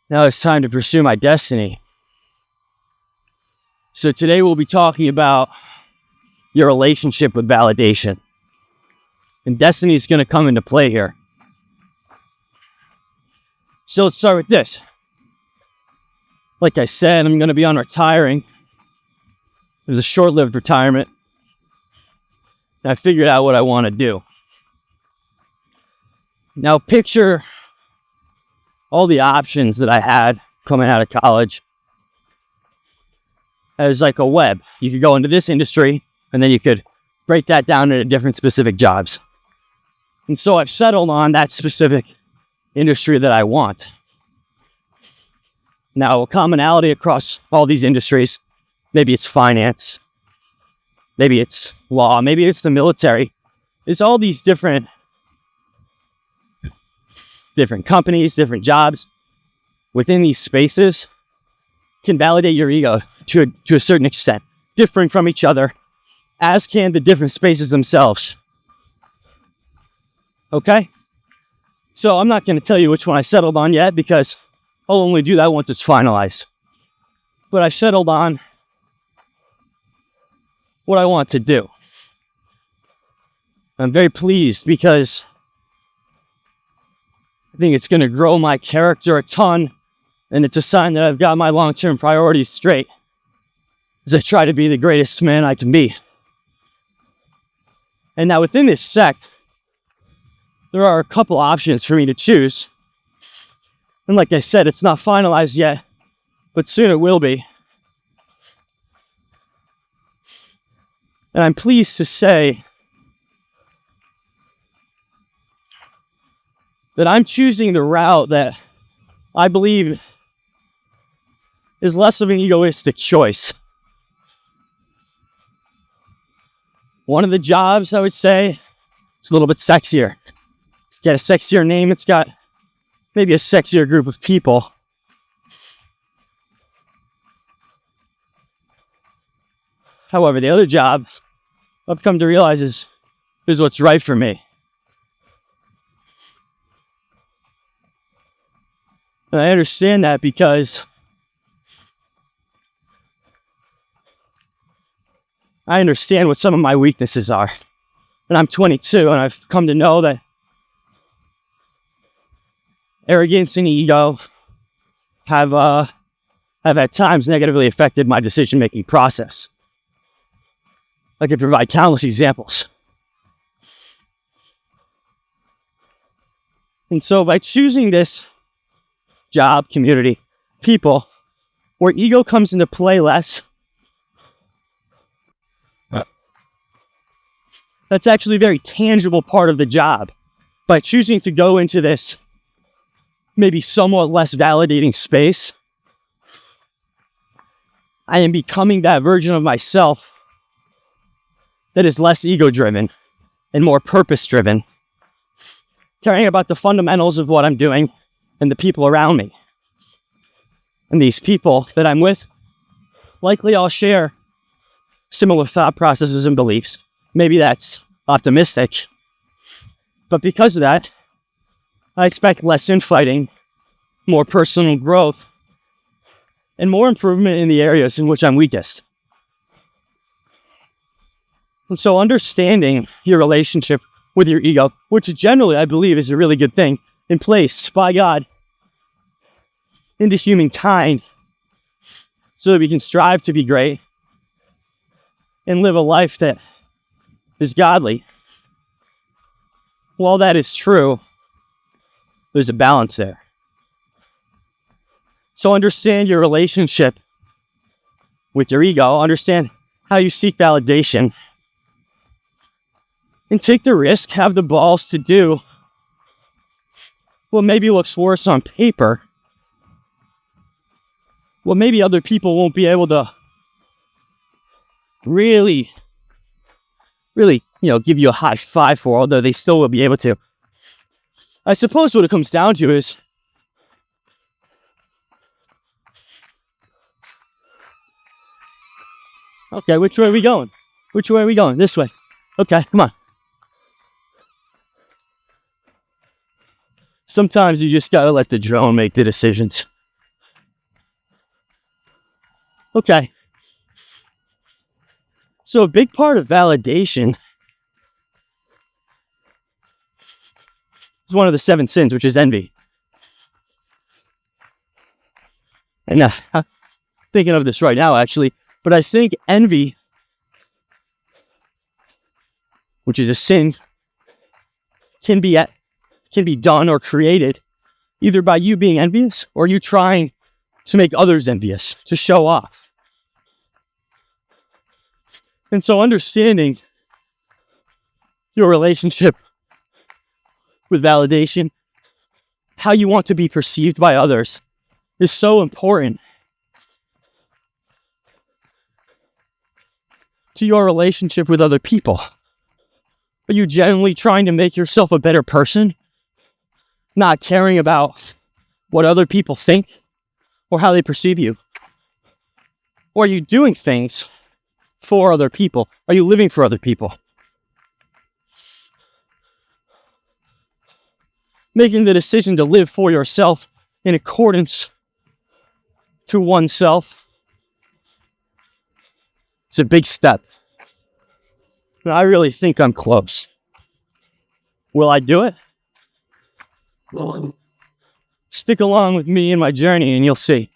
Now it's time to pursue my destiny. So today we'll be talking about your relationship with validation. And destiny is going to come into play here. So let's start with this. Like I said, I'm going to be on retiring. It was a short-lived retirement. And I figured out what I want to do. Now picture all the options that I had coming out of college as like a web. You could go into this industry, and then you could break that down into different specific jobs. And so I've settled on that specific industry that I want. Now, a commonality across all these industries, maybe it's finance, maybe it's law, maybe it's the military, is all these different companies, different jobs within these spaces can validate your ego to a certain extent, differing from each other, as can the different spaces themselves. Okay? So I'm not going to tell you which one I settled on yet, because I'll only do that once it's finalized. But I settled on what I want to do. I'm very pleased because I think it's going to grow my character a ton, and it's a sign that I've got my long-term priorities straight as I try to be the greatest man I can be. And now within this sect, there are a couple options for me to choose. And like I said, it's not finalized yet, but soon it will be. And I'm pleased to say that I'm choosing the route that I believe is less of an egoistic choice. One of the jobs, I would say, is a little bit sexier. It's got a sexier name, it's got maybe a sexier group of people. However, the other job I've come to realize is what's right for me. And I understand that because I understand what some of my weaknesses are. And I'm 22, and I've come to know that arrogance and ego have at times negatively affected my decision-making process. I could provide countless examples. And so by choosing this job, community, people, where ego comes into play less, that's actually a very tangible part of the job. By choosing to go into this maybe somewhat less validating space, I am becoming that version of myself that is less ego-driven and more purpose-driven, caring about the fundamentals of what I'm doing and the people around me. And these people that I'm with likely all share similar thought processes and beliefs. Maybe that's optimistic, but because of that, I expect less infighting, more personal growth, and more improvement in the areas in which I'm weakest. And so understanding your relationship with your ego, which generally I believe is a really good thing, in place by God into humankind so that we can strive to be great and live a life that is godly. While that is true, there's a balance there. So understand your relationship with your ego, understand how you seek validation, and take the risk, have the balls to do what maybe looks worse on paper, what maybe other people won't be able to really, give you a high five for, although they still will be able to. I suppose what it comes down to is okay, which way are we going? Which way are we going? This way. Okay, come on. Sometimes you just gotta let the drone make the decisions. Okay. So a big part of validation is one of the 7 sins, which is envy. And I'm thinking of this right now, actually. But I think envy, which is a sin, can be done or created either by you being envious or you trying to make others envious, to show off. And so understanding your relationship with validation, how you want to be perceived by others, is so important to your relationship with other people. Are you genuinely trying to make yourself a better person, not caring about what other people think or how they perceive you? Or are you doing things for other people? Are you living for other people? Making the decision to live for yourself in accordance to oneself is a big step. And I really think I'm close. Will I do it? Stick along with me in my journey and you'll see.